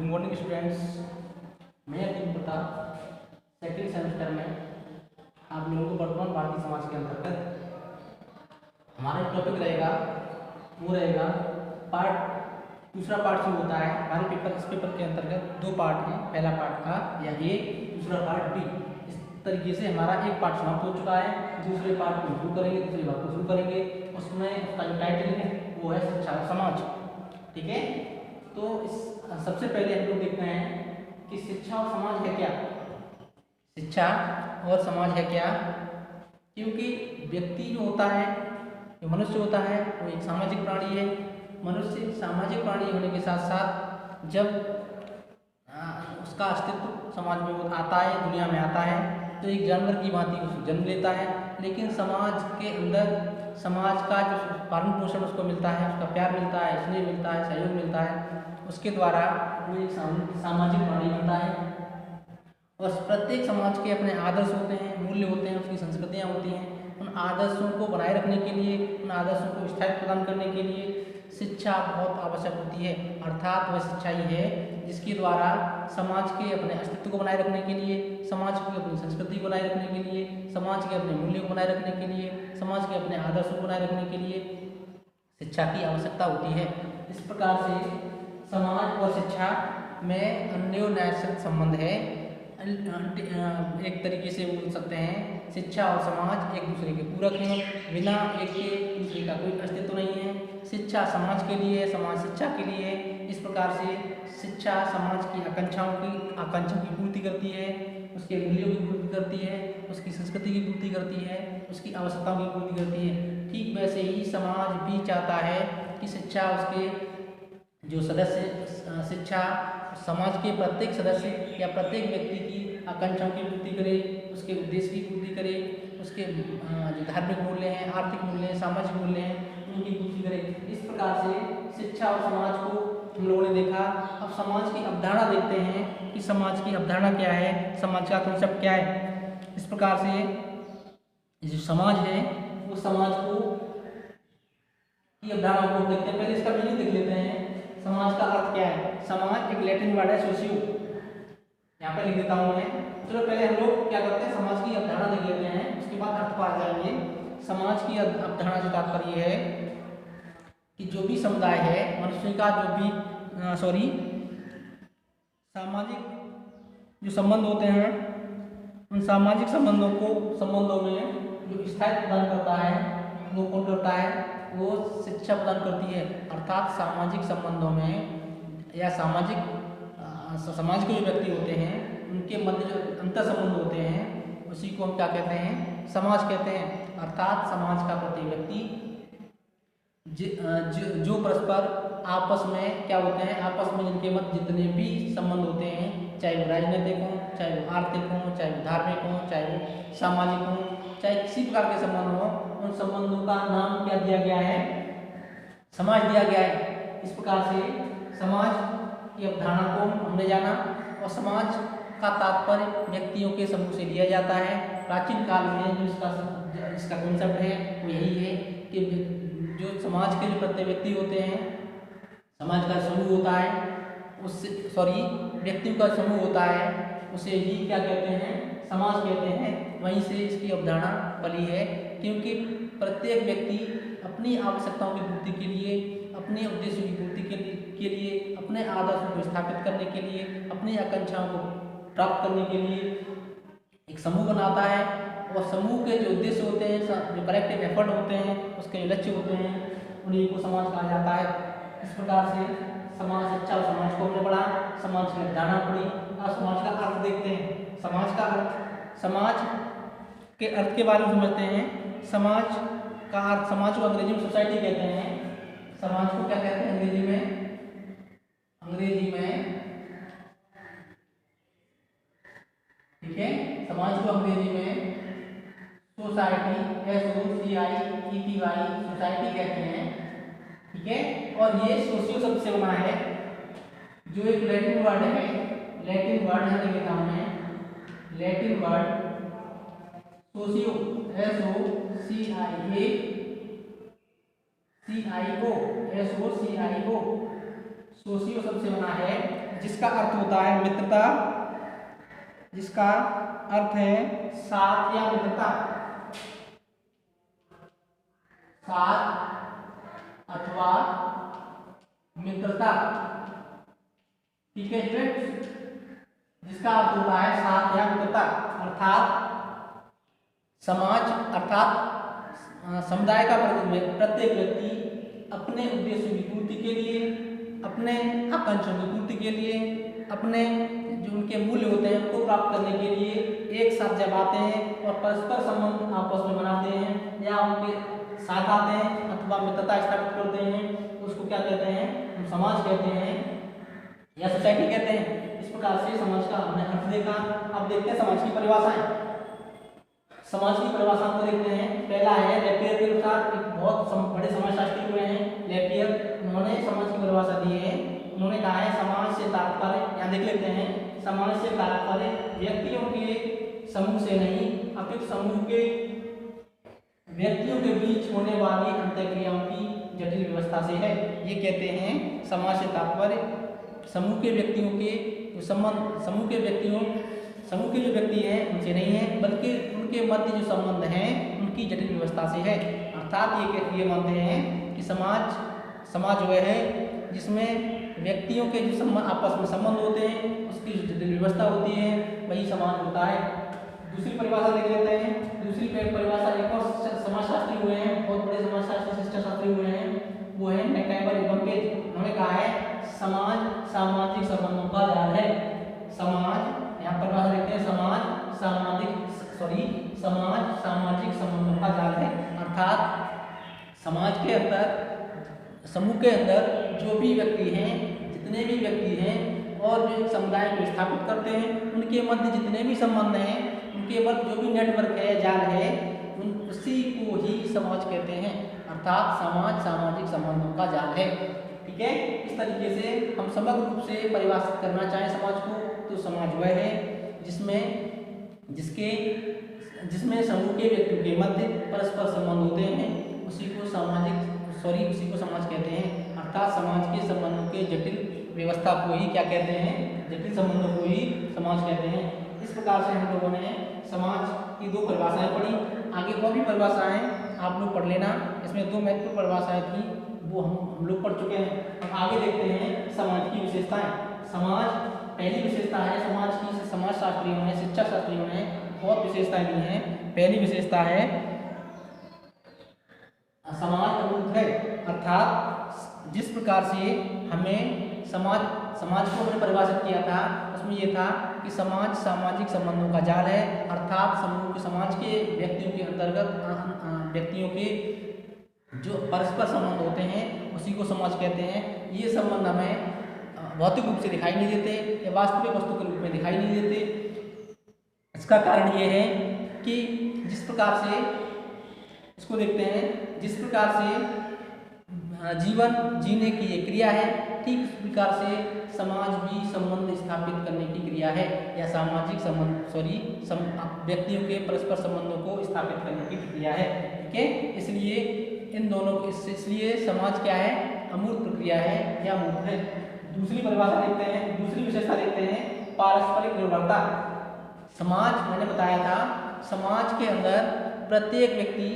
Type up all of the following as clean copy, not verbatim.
Good morning students. मैं Atim Pratap second semester में आप लोगों को वर्तमान भारतीय समाज के अंतर्गत हमारा टॉपिक रहेगा वो रहेगा पार्ट दूसरा पार्ट जो होता है हमारे पेपर। इस पेपर के अंतर्गत दो पार्ट हैं, पहला पार्ट का या ए, दूसरा पार्ट बी। इस तरीके से हमारा एक पार्ट समाप्त हो चुका है, दूसरे पार्ट को शुरू करेंगे, दूसरे पार्ट को शुरू करेंगे। उसमें उसका जो टाइटल है वो है शिक्षा और समाज। ठीक है, तो इस सबसे पहले हम लोग देखते हैं कि शिक्षा और समाज है क्या। शिक्षा और समाज है क्या, क्योंकि व्यक्ति जो होता है, जो मनुष्य होता है, वो एक सामाजिक प्राणी है। मनुष्य सामाजिक प्राणी होने के साथ साथ जब उसका अस्तित्व समाज में आता है, दुनिया में आता है, तो एक जानवर की भांति उसको जन्म लेता है। लेकिन समाज के अंदर समाज का जो पालन पोषण उसको मिलता है, उसका प्यार मिलता है, स्नेह मिलता है, सहयोग मिलता है, उसके द्वारा वो एक सामाजिक प्राणी बनता है। और प्रत्येक समाज के अपने आदर्श होते हैं, मूल्य होते हैं, उसकी संस्कृतियाँ होती हैं। उन आदर्शों को बनाए रखने के लिए, उन आदर्शों को स्थायित्व प्रदान करने के लिए शिक्षा बहुत आवश्यक होती है। अर्थात वह शिक्षा ही है जिसके द्वारा समाज के अपने अस्तित्व को बनाए रखने के लिए, समाज की अपनी संस्कृति को बनाए रखने के लिए, समाज के अपने मूल्य को बनाए रखने के लिए, समाज के अपने आदर्शों को बनाए रखने के लिए शिक्षा की आवश्यकता होती है। इस प्रकार से समाज और शिक्षा में अन्योन्याश्रित संबंध है। एक तरीके से बोल सकते हैं शिक्षा और समाज एक दूसरे के पूरक हैं, बिना एक के दूसरे का कोई अस्तित्व नहीं है। शिक्षा समाज के लिए, समाज शिक्षा के लिए। इस प्रकार से शिक्षा समाज की आकांक्षाओं की पूर्ति करती है, उसके मूल्यों की पूर्ति करती है, उसकी संस्कृति की पूर्ति करती है, उसकी आवश्यकताओं की पूर्ति करती है। ठीक वैसे ही समाज भी चाहता है कि शिक्षा उसके जो सदस्य शिक्षा समाज के प्रत्येक सदस्य या प्रत्येक व्यक्ति की आकांक्षाओं की पूर्ति करे, उसके उद्देश्य की पूर्ति करे, उसके जो धार्मिक मूल्य हैं, आर्थिक मूल्य हैं, सामाजिक मूल्य हैं, उनकी पूर्ति करे। इस प्रकार से शिक्षा और समाज को हम लोगों ने देखा। अब समाज की अवधारणा देखते हैं कि समाज की अवधारणा क्या है, समाज का कॉन्सेप्ट क्या है। इस प्रकार से जो समाज है वो समाज को की अवधारणा को देखते हैं। पहले इसका मीनिंग देख लेते हैं। समाज का अर्थ क्या है? समाज एक लैटिन वर्ड है सोशियो, यहाँ पे लिख देता हूँ मैं। चलो पहले हम लोग क्या करते हैं, समाज की अवधारणा देख लेते हैं, उसके बाद अर्थ पर आ जाएंगे। समाज की अवधारणा से तात्पर्य है कि जो भी समुदाय है, मनुष्य का जो भी सामाजिक जो संबंध होते हैं, उन सामाजिक संबंधों में जो स्थायित्व प्रदान करता है वो कौन करता है? वो शिक्षा प्रदान करती है। अर्थात सामाजिक संबंधों में या समाज के जो व्यक्ति होते हैं उनके मध्य जो अंतर संबंध होते हैं उसी को हम क्या कहते हैं? समाज कहते हैं। अर्थात समाज का प्रत्येक व्यक्ति जो परस्पर आपस में क्या होते हैं, आपस में जिनके मध्य जितने भी संबंध होते हैं, चाहे वो राजनीतिक हों, चाहे वो आर्थिक हों, चाहे वो धार्मिक हों, चाहे वो सामाजिक हों, चाहे किसी प्रकार के संबंध हों, उन संबंधों का नाम क्या दिया गया है? समाज दिया गया है। इस प्रकार से समाज की अवधारणा को हमने जाना। और समाज का तात्पर्य व्यक्तियों के समूह से लिया जाता है। प्राचीन काल में जो इसका कॉन्सेप्ट है वो यही है कि जो समाज के जो प्रत्येक व्यक्ति होते हैं, समाज का समूह होता है, व्यक्तियों का समूह होता है, उसे ही क्या कहते हैं? समाज कहते हैं। वहीं से इसकी अवधारणा पली है, क्योंकि प्रत्येक व्यक्ति अपनी आवश्यकताओं की पूर्ति के लिए, अपने उद्देश्यों की पूर्ति के लिए, अपने आदर्शों को स्थापित करने के लिए, अपनी आकांक्षाओं को प्राप्त करने के लिए एक समूह बनाता है। और समूह के जो उद्देश्य होते हैं, जो कलेक्टिव एफर्ट होते हैं, उसके जो लक्ष्य होते हैं, उन्हीं को समाज कहा जाता है। इस प्रकार से समाज शिक्षा और समाज को हमने पढ़ा, समाज की अवधारणा पढ़ी। अब समाज का अर्थ देखते हैं। समाज का अर्थ, समाज के अर्थ के बारे में समझते हैं। समाज का अर्थ, समाज को अंग्रेजी में सोसाइटी कहते हैं। समाज को क्या कहते हैं अंग्रेजी में? ठीक है, समाज को अंग्रेजी में सोसाइटी, SOCIETY, सोसाइटी कहते हैं। ठीक है, और ये सोशियो शब्द से बना है, जो एक लैटिन वर्ड है। लैटिन वर्ड है, लिखता हूं मैं, Latin word socio, SOCIACIO, socio शब्द से बना है जिसका अर्थ होता है मित्रता, जिसका अर्थ है साथ या मित्रता, साथ अथवा मित्रता। ठीक है स्टूडेंट, जिसका अर्थ होता है साथ या मित्रता, अर्थात समाज अर्थात समुदाय का प्रत्येक व्यक्ति अपने उद्देश्यों की पूर्ति के लिए, अपने आकांक्षाओं की पूर्ति के लिए, अपने जो उनके मूल्य होते हैं उनको प्राप्त करने के लिए एक साथ जब आते हैं और परस्पर संबंध आपस में बनाते हैं या उनके साथ आते हैं अथवा मित्रता स्थापित करते हैं, उसको क्या कहते हैं, हम समाज कहते हैं या सोसाइटी कहते हैं। इस प्रकार से समाज का हमने अर्थ देखा। अब देखते हैं समाज की परिभाषाएं। समाज की परिभाषा को देखते हैं। पहला है लेपियर के अनुसार, एक बहुत बड़े समाजशास्त्री हुए हैं लेपियर, उन्होंने समाज की परिभाषा दी है। उन्होंने कहा है समाज से तात्पर्य, यहाँ देख लेते हैं, समाज से तात्पर्य व्यक्तियों के समूह से नहीं अपितु समूह के व्यक्तियों के बीच होने वाली अंतःक्रियाओं की जटिल व्यवस्था से है। ये कहते हैं समाज से तात्पर्य समूह के व्यक्तियों के संबंध, समूह के जो व्यक्ति हैं उनसे नहीं है, बल्कि उनके मध्य जो संबंध हैं उनकी जटिल व्यवस्था से है। अर्थात ये मानते हैं कि समाज वह है जिसमें व्यक्तियों के जो आपस में संबंध होते हैं उसकी जो जटिल व्यवस्था होती है वही समाज होता है। दूसरी परिभाषा देख लेते हैं। दूसरी परिभाषा एक और समाजशास्त्री हुए हैं, बहुत बड़े समाजशास्त्री शिष्टाशास्त्री हुए हैं, वो है मैकइवर एवं पेज। उन्होंने कहा है समाज सामाजिक संबंधों का जाल है। समाज, यहाँ परिभाषा देखते हैं, समाज सामाजिक संबंधों का जाल है। अर्थात समाज के अंदर, समूह के अंदर जो भी व्यक्ति हैं, जितने भी व्यक्ति हैं और जो समुदाय को स्थापित करते हैं उनके मध्य जितने भी संबंध हैं, उनके मध्य जो भी नेटवर्क है, जाल है, उसी को ही समाज कहते हैं। अर्थात समाज सामाजिक संबंधों का जाल है। ठीक है, इस तरीके से हम समग्र रूप से परिभाषित करना चाहें समाज को तो समाज वह है जिसमें समूह के व्यक्तियों के मध्य परस्पर संबंध होते हैं, उसी को समाज कहते हैं। अर्थात समाज के संबंधों के जटिल व्यवस्था को ही क्या कहते हैं, जटिल संबंधों को ही समाज कहते हैं। इस प्रकार से हम लोगों ने समाज की दो परिभाषाएं पढ़ी। आगे और भी परिभाषाएं आप लोग पढ़ लेना। इसमें दो महत्वपूर्ण परिभाषाएं थी वो हम लोग पढ़ चुके हैं। अब आगे देखते हैं समाज की विशेषताएं। समाज, पहली विशेषता है समाज की, समाजशास्त्रियों ने, शिक्षा शास्त्रियों ने बहुत विशेषताएं दी हैं। पहली विशेषता है समाज अमूर्त है। अर्थात जिस प्रकार से हमें समाज को हमने परिभाषित किया था उसमें ये था कि समाज सामाजिक संबंधों का जाल है। अर्थात समाज के व्यक्तियों के अंतर्गत व्यक्तियों के जो परस्पर संबंध होते हैं उसी को समाज कहते हैं। ये संबंध हमें भौतिक रूप से दिखाई नहीं देते या वास्तविक वस्तु के रूप में दिखाई नहीं देते। इसका कारण ये है कि जिस प्रकार से इसको देखते हैं, जिस प्रकार से जीवन जीने की ये क्रिया है, ठीक उस प्रकार से समाज भी संबंध स्थापित करने की क्रिया है या सामाजिक संबंध व्यक्तियों के परस्पर संबंधों को स्थापित करने की क्रिया है। ठीक है, इसलिए इन दोनों इसलिए समाज क्या है, अमूर्त प्रक्रिया है या अमूर्त है। दूसरी परिभाषा देखते हैं, दूसरी विशेषता देखते हैं पारस्परिक निर्भरता। समाज, मैंने बताया था, समाज के अंदर प्रत्येक व्यक्ति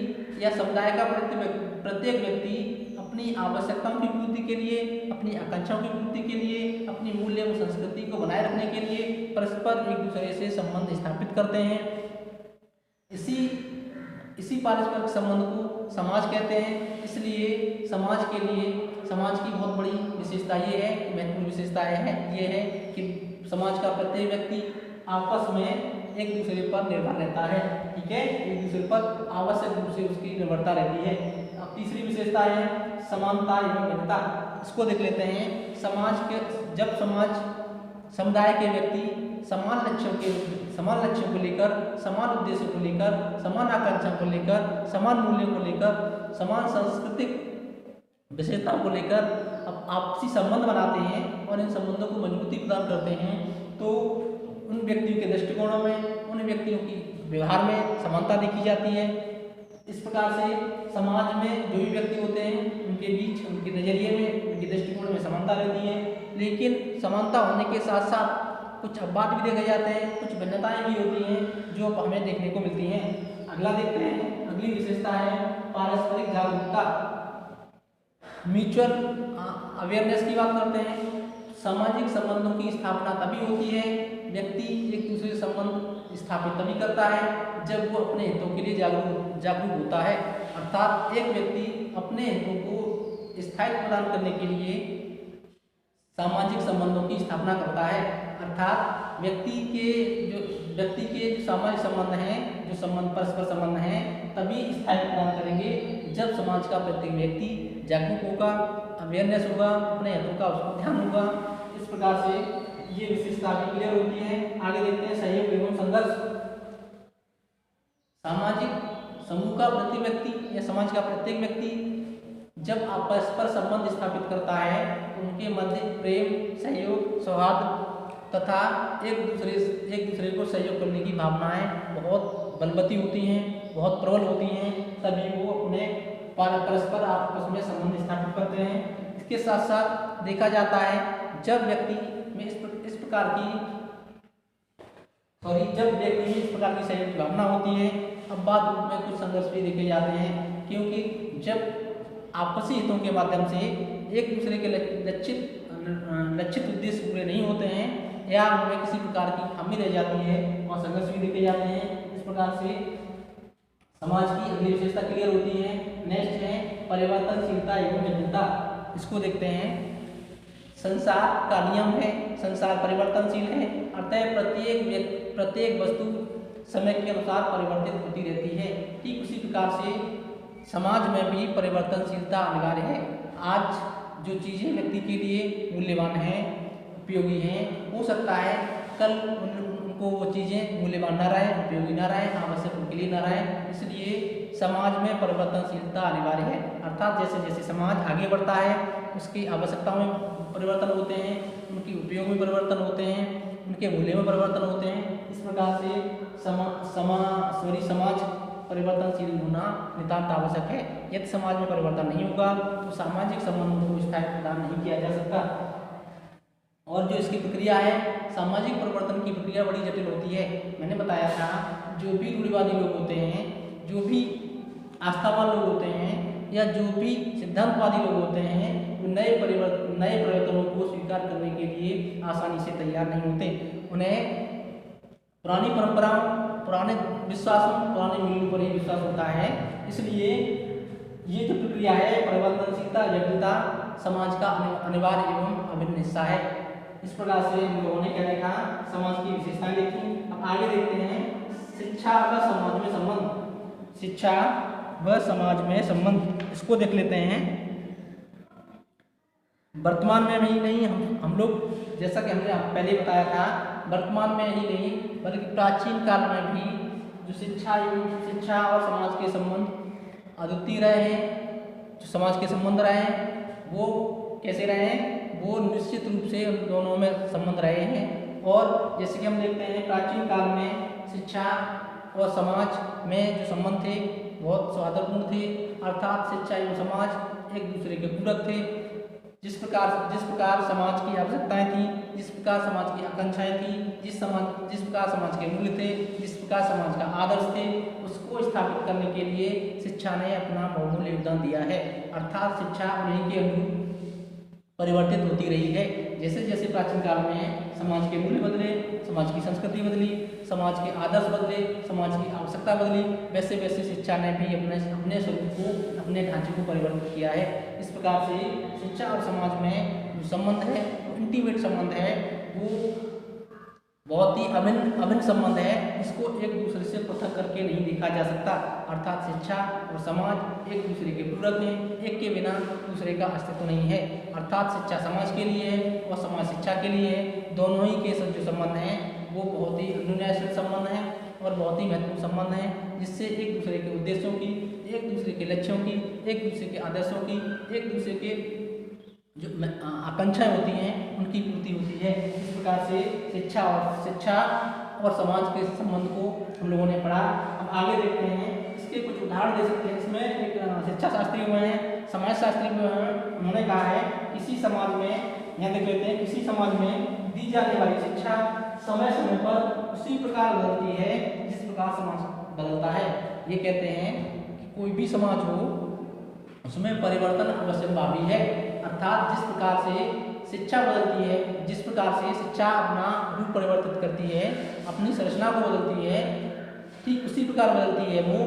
या समुदाय का प्रत्येक व्यक्ति अपनी आवश्यकताओं की पूर्ति के लिए, अपनी आकांक्षाओं की पूर्ति के लिए, अपनी मूल्य व संस्कृति को बनाए रखने के लिए परस्पर एक दूसरे से संबंध स्थापित करते हैं। इसी पारस्परिक संबंध को समाज कहते हैं। इसलिए समाज की बहुत बड़ी विशेषता ये है, महत्वपूर्ण विशेषता ये है कि समाज का प्रत्येक व्यक्ति आपस में एक दूसरे पर निर्भर रहता है। ठीक है, एक दूसरे पर आवश्यक रूप से उसकी निर्भरता रहती है। अब तीसरी विशेषता है समानता एवं एकता। इसको देख लेते हैं। जब समुदाय के व्यक्ति समान लक्ष्यों को लेकर, समान उद्देश्यों को लेकर, समान आकांक्षाओं को लेकर, समान मूल्यों को लेकर, समान सांस्कृतिक विशेषताओं को लेकर अब आपसी संबंध बनाते हैं और इन संबंधों को मजबूती प्रदान करते हैं, तो उन व्यक्तियों के दृष्टिकोणों में, उन व्यक्तियों की व्यवहार में समानता देखी जाती है। इस प्रकार से समाज में जो भी व्यक्ति होते हैं उनके बीच, उनके नजरिए में, उनके दृष्टिकोण में समानता समानता रहती है, लेकिन समानता होने के साथ साथ कुछ अपवाद भी देखे जाते हैं, कुछ भिन्नताएं भी होती हैं जो हमें देखने को मिलती हैं। अगला देखते हैं, अगली विशेषता है पारस्परिक जागरूकता, म्यूचुअल अवेयरनेस की बात करते हैं। सामाजिक संबंधों की स्थापना तभी होती है, व्यक्ति एक दूसरे से संबंध स्थापित तभी करता है जब वो अपने हितों के लिए जागरूक होता है। अर्थात एक व्यक्ति अपने हितों को स्थायित्व प्रदान करने के लिए सामाजिक संबंधों की स्थापना करता है। अर्थात व्यक्ति के जो सामाजिक संबंध हैं, जो संबंध परस्पर संबंध हैं, तभी स्थायित्व प्रदान करेंगे जब समाज का प्रत्येक व्यक्ति जागरूक होगा, अवेयरनेस होगा, अपने हितों का उसको ध्यान होगा। इस प्रकार से ये विशेषता भी क्लियर होती है। आगे देखते हैं सहयोग एवं संघर्ष। सामाजिक समूह का प्रत्येक व्यक्ति या समाज का प्रत्येक व्यक्ति जब परस्पर संबंध स्थापित करता है, उनके मध्य प्रेम, सहयोग, सौहार्द तथा एक दूसरे को सहयोग करने की भावनाएं बहुत बलवती होती हैं, बहुत प्रबल होती हैं, तभी वो अपने परस्पर आपस में संबंध स्थापित करते हैं। इसके साथ साथ देखा जाता है जब व्यक्ति में इस प्रकार की सहयोग की भावना होती है, अब बाद रूप में कुछ संघर्ष भी देखे जाते हैं, क्योंकि जब आपसी हितों के माध्यम से एक दूसरे के लक्षित उद्देश्य पूरे नहीं होते हैं या उनमें किसी प्रकार की खामी रह जाती है और संघर्ष भी देखे जाते हैं। इस प्रकार से समाज की अगली विशेषता क्लियर होती है। नेक्स्ट है परिवर्तनशीलता एवं जटिलता। इसको देखते हैं। संसार का नियम है, संसार परिवर्तनशील है, अतः प्रत्येक वस्तु समय के अनुसार परिवर्तित होती रहती है। ठीक उसी प्रकार से समाज में भी परिवर्तनशीलता अनिवार्य है। आज जो चीज़ें व्यक्ति के लिए मूल्यवान हैं, उपयोगी हैं, हो सकता है कल उनको वो चीज़ें मूल्यवान न रहे, उपयोगी न रहे, आवश्यक उनके लिए न रहे। इसलिए समाज में परिवर्तनशीलता अनिवार्य है। अर्थात जैसे जैसे समाज आगे बढ़ता है, उसकी आवश्यकताओं में परिवर्तन होते हैं, उनके उपयोग में परिवर्तन होते हैं, उनके मूल्य में परिवर्तन होते हैं। इस प्रकार से समाज परिवर्तनशील होना नितांत आवश्यक है। यदि समाज में परिवर्तन नहीं होगा तो सामाजिक संबंधों को स्थायित्व प्रदान नहीं किया जा सकता। और जो इसकी प्रक्रिया है, सामाजिक परिवर्तन की प्रक्रिया बड़ी जटिल होती है। मैंने बताया था जो भी रूढ़िवादी लोग होते हैं, जो भी आस्थावान लोग होते हैं या जो भी सिद्धांतवादी लोग होते हैं, वो नए परिवर्तनों को स्वीकार करने के लिए आसानी से तैयार नहीं होते। उन्हें पुरानी परंपरा, पुराने विश्वासों, पुराने मूल्यों पर ही विश्वास होता है। इसलिए ये जो प्रक्रिया है, परिवर्तनशीलता, जटिलता समाज का अनिवार्य एवं अभिन्न हिस्सा है। इस प्रकार से हम लोगों ने क्या देखा, समाज की विशेषताएं देखी। अब आगे देखते हैं शिक्षा व समाज में संबंध। शिक्षा व समाज में संबंध, इसको देख लेते हैं। वर्तमान में ही नहीं, हम लोग जैसा कि हमने पहले बताया था, वर्तमान में ही नहीं बल्कि प्राचीन काल में भी जो शिक्षा और समाज के संबंध अद्वितीय रहे हैं। जो समाज के संबंध रहे हैं वो कैसे रहे हैं, वो निश्चित रूप से उन दोनों में संबंध रहे हैं। और जैसे कि हम देखते हैं प्राचीन काल में शिक्षा और समाज में जो संबंध थे बहुत सौहार्दपूर्ण थे। अर्थात शिक्षा एवं समाज एक दूसरे के पूरक थे। जिस प्रकार समाज की आवश्यकताएं थी, जिस प्रकार समाज की आकांक्षाएं थी, जिस प्रकार समाज के मूल्य थे, जिस प्रकार समाज का आदर्श थे, उसको स्थापित करने के लिए शिक्षा ने अपना बहुमूल्य योगदान दिया है। अर्थात शिक्षा उन्हीं के अनुरूप परिवर्तित होती रही है। जैसे जैसे प्राचीन काल में समाज के मूल्य बदले, समाज की संस्कृति बदली, समाज के आदर्श बदले, समाज की आवश्यकता बदली, वैसे वैसे शिक्षा ने भी अपने स्वरूप को, अपने ढांचे को परिवर्तित किया है। इस प्रकार से शिक्षा और समाज में जो संबंध है, इंटीमेट संबंध है, वो बहुत ही अभिन्न संबंध है। इसको एक दूसरे से पृथक करके नहीं देखा जा सकता। अर्थात शिक्षा और समाज एक दूसरे के पूरक हैं, एक के बिना दूसरे का अस्तित्व नहीं है। अर्थात शिक्षा समाज के लिए है और समाज शिक्षा के लिए है। दोनों ही के जो संबंध हैं वो बहुत ही अन्योन्याश्रित संबंध हैं और बहुत ही महत्वपूर्ण संबंध हैं, जिससे एक दूसरे के उद्देश्यों की, एक दूसरे के लक्ष्यों की, एक दूसरे के आदर्शों की, एक दूसरे के जो आकांक्षाएं होती हैं उनकी पूर्ति होती है। इस प्रकार से शिक्षा और समाज के संबंध को हम लोगों ने पढ़ा। अब आगे देखते हैं इसके इसके कुछ उदाहरण दे सकते हैं। इसमें एक शिक्षा शास्त्री हुए हैं, समाज शास्त्री हुए हैं, उन्होंने कहा है किसी समाज में, यहाँ देख लेते हैं, किसी समाज में दी जाने वाली शिक्षा समय समय पर उसी प्रकार बदलती है जिस प्रकार समाज बदलता है। ये कहते हैं कि कोई भी समाज हो उसमें परिवर्तन अवश्यंभावी है, अर्थात जिस प्रकार से शिक्षा बदलती है, जिस प्रकार से शिक्षा अपना रूप परिवर्तित करती है, अपनी संरचना को बदलती है, ठीक उसी प्रकार बदलती है वो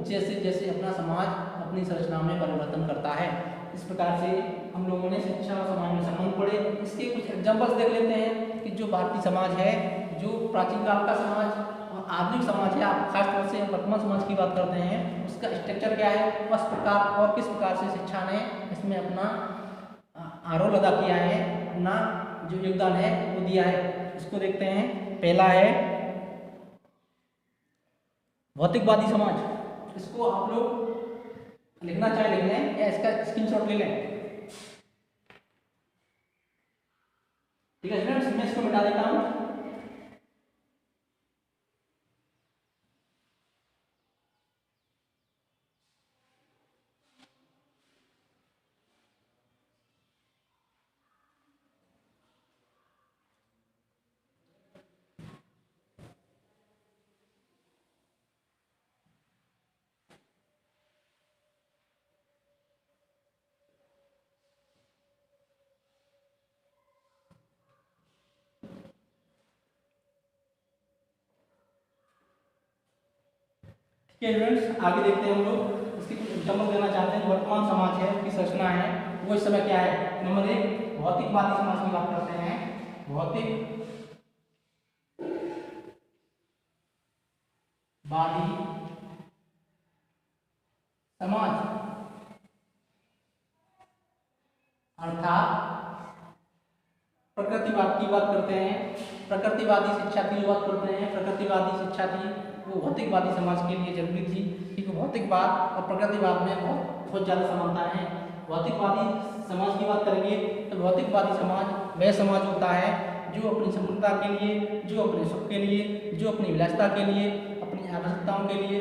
जैसे जैसे अपना समाज अपनी संरचना में परिवर्तन करता है। इस प्रकार से हम लोगों ने शिक्षा और समाज में संबंध पढ़े। इसके कुछ एग्जाम्पल्स देख लेते हैं कि जो भारतीय समाज है, जो प्राचीन काल का समाज और आधुनिक समाज है, आप खासतौर से वर्तमान समाज की बात करते हैं, उसका स्ट्रक्चर क्या है, उस प्रकार और किस प्रकार से शिक्षा ने इसमें अपना रोल अदा किया है, अपना जो योगदान है वो दिया है। इसको देखते हैं। पहला है भौतिकवादी समाज। इसको आप लोग लिखना चाहे लिख लें या इसका स्क्रीनशॉट ले लें। ठीक है फ्रेंड्स, मैं इसको मिटा देता हूं। ठीक है फ्रेंड्स, आगे देखते हैं हम लोग। इसकी कुछ एग्जाम्पल देना चाहते हैं। वर्तमान समाज है, उसकी संरचना है, वो इस समय क्या है। नंबर 1 भौतिकवादी समाज की बात करते हैं। भौतिकवादी समाज अर्थात प्रकृतिवाद की बात करते हैं। प्रकृतिवादी शिक्षा की जो बात करते हैं, प्रकृतिवादी शिक्षा थी वो भौतिकवादी समाज के लिए जरूरी थी, क्योंकि भौतिकवाद और प्रकृतिवाद में बहुत ज़्यादा समानताएं हैं। भौतिकवादी समाज की बात करेंगे तो भौतिकवादी समाज वह समाज होता है जो अपनी संपूर्णता के लिए, जो अपने सुख के लिए, जो अपनी विलासिता के लिए, अपनी आवश्यकताओं के लिए,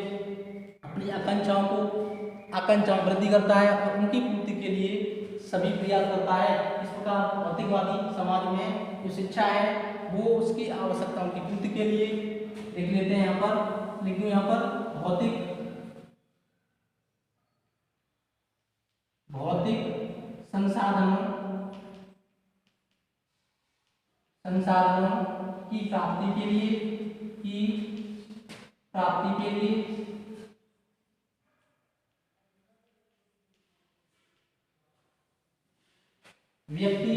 अपनी आकांक्षाओं वृद्धि करता है और उनकी पूर्ति के लिए सभी प्रयास करता है। इस प्रकार भौतिकवादी समाज में जो शिक्षा है वो उसकी आवश्यकताओं की पूर्ति के लिए, देख लेते हैं यहाँ पर, लिख दूँ यहाँ पर, भौतिक संसाधनों की प्राप्ति के लिए व्यक्ति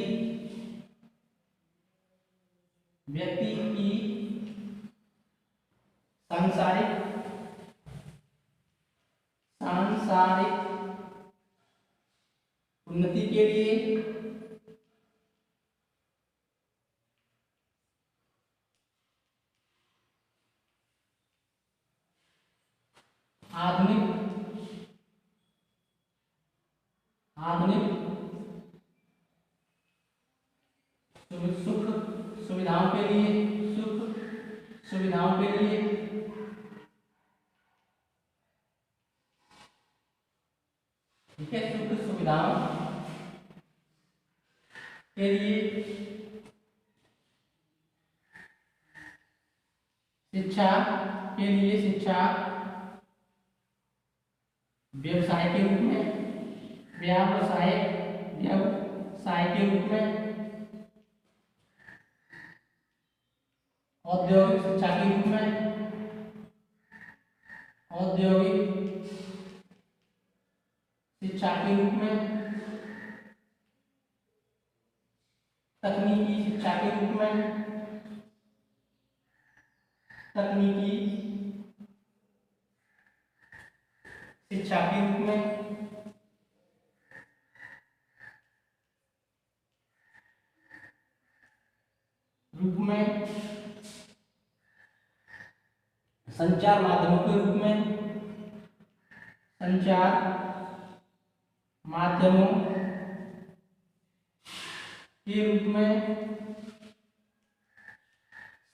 की सांसारिक उन्नति के लिए आधुनिक सुख सुविधाओं के लिए ठीक है, सुख सुविधाओं के लिए शिक्षा व्यवसाय के रूप में औद्योगिक शिक्षा के रूप में, औद्योगिक शिक्षा के रूप में, तकनीकी शिक्षा के रूप में, तकनीकी शिक्षा के रूप में, संचार माध्यमों के रूप में, संचार माध्यमों के रूप में,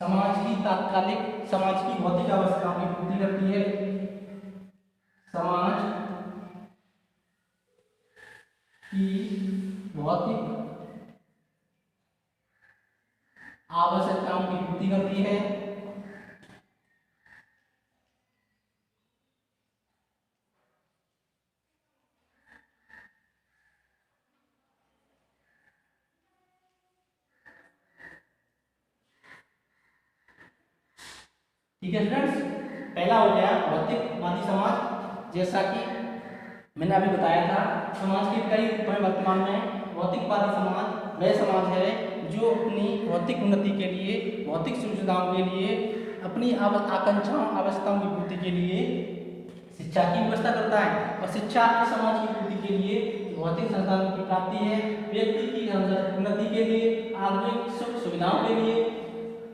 समाज की भौतिक आवश्यकताओं की पूर्ति करती है, समाज की भौतिक आवश्यकताओं की पूर्ति करती है। ठीक है स्टूडेंट्स, पहला हो गया भौतिकवादी समाज। जैसा कि मैंने अभी बताया था, समाज के कई रूप हैं वर्तमान में। भौतिकवादी समाज वह समाज है जो अपनी भौतिक उन्नति के लिए, भौतिक सुविधाओं के लिए, अपनी आकांक्षाओं आवश्यकताओं की पूर्ति के लिए शिक्षा की व्यवस्था करता है। और शिक्षा समाज की पूर्ति के लिए भौतिक संसाधनों की प्राप्ति है, व्यक्ति की उन्नति के लिए, आधुनिक सुख सुविधाओं के लिए।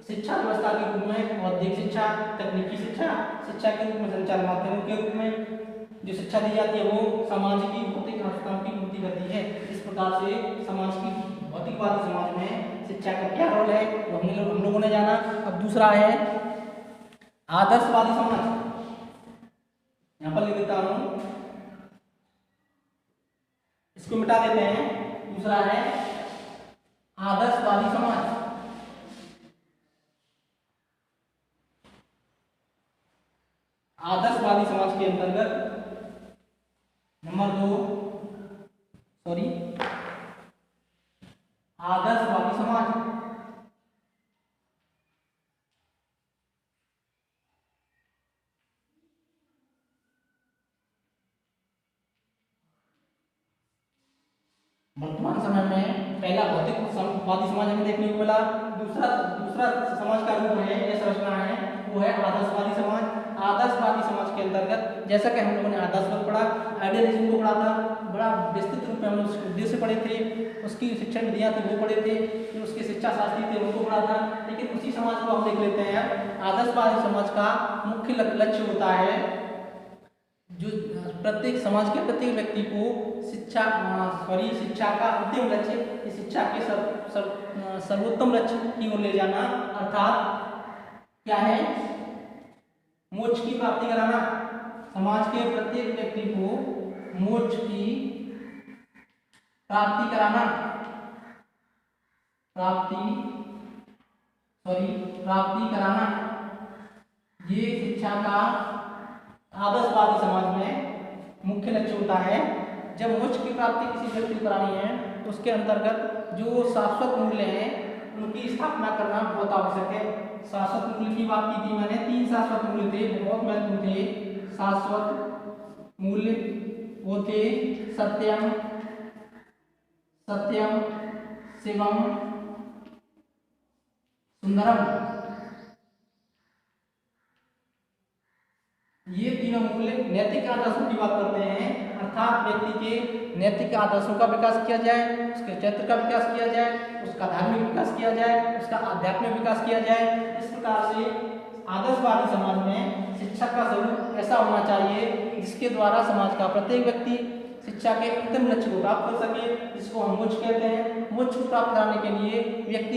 शिक्षा व्यवस्था के रूप में बौद्धिक शिक्षा, तकनीकी शिक्षा, शिक्षा के रूप में संचार माध्यमों के रूप में जो शिक्षा दी जाती है वो समाज की भौतिक आवश्यकताओं की पूर्ति करती है। इस प्रकार से समाज की भौतिकवादी समाज में शिक्षा का क्या रोल है वो हम लोगों ने जाना। अब दूसरा है आदर्शवादी समाज। यहाँ पर लिख देता हूँ, इसको मिटा देते हैं। दूसरा है आदर्शवादी समाज। आदर्शवादी समाज के अंतर्गत नंबर 2 आदर्शवादी समाज वर्तमान समय में पहला भौतिकवादी समाज हमें देखने को मिला। दूसरा समाज का रूप है, यह संरचना है, वो है आदर्शवादी समाज। आदर्शवादी समाज के अंतर्गत जैसा कि हम लोगों ने आदर्शवाद पढ़ा, आइडियलिज्म को पढ़ा था, बड़ा विस्तृत रूप में हम लोग उसके उद्देश्य पढ़े थे, उसकी शिक्षण विधियां थी वो पढ़े थे, फिर उसके शिक्षा शास्त्री थे उनको पढ़ा था। लेकिन उसी समाज को हम देख लेते हैं। आदर्शवादी समाज का मुख्य लक्ष्य होता है जो प्रत्येक समाज के प्रत्येक व्यक्ति को शिक्षा का अंतिम लक्ष्य, शिक्षा के सर्वोत्तम लक्ष्य की ओर ले जाना, अर्थात क्या है, मोक्ष की प्राप्ति कराना। समाज के प्रत्येक व्यक्ति को मोक्ष की प्राप्ति कराना, प्राप्ति कराना, ये शिक्षा का आदर्शवादी समाज में मुख्य लक्ष्य होता है। जब मोक्ष की प्राप्ति किसी व्यक्ति को करानी है तो उसके अंतर्गत जो शाश्वत मूल्य हैं उनकी स्थापना करना बहुत आवश्यक है। शाश्वत मूल्य की बात की थी मैंने, 3 शाश्वत मूल्य थे, बहुत महत्वपूर्ण थे। शाश्वत मूल्य वो थे सत्यम, शिवम, सुंदरम। ये तीनों मूल्य नैतिक आदर्शों की बात करते हैं, अर्थात व्यक्ति के नैतिक आदर्शों का विकास किया जाए, उसके चरित्र का विकास किया जाए, उसका धार्मिक विकास किया जाए, उसका आध्यात्मिक विकास किया जाए। इस प्रकार से आदर्शवादी समाज में शिक्षा का स्वरूप ऐसा होना चाहिए जिसके द्वारा समाज का प्रत्येक व्यक्ति शिक्षा के अंतिम लक्ष्य को प्राप्त कर सके, जिसको हम मोक्ष कहते हैं। मोक्ष को प्राप्त कराने के लिए व्यक्ति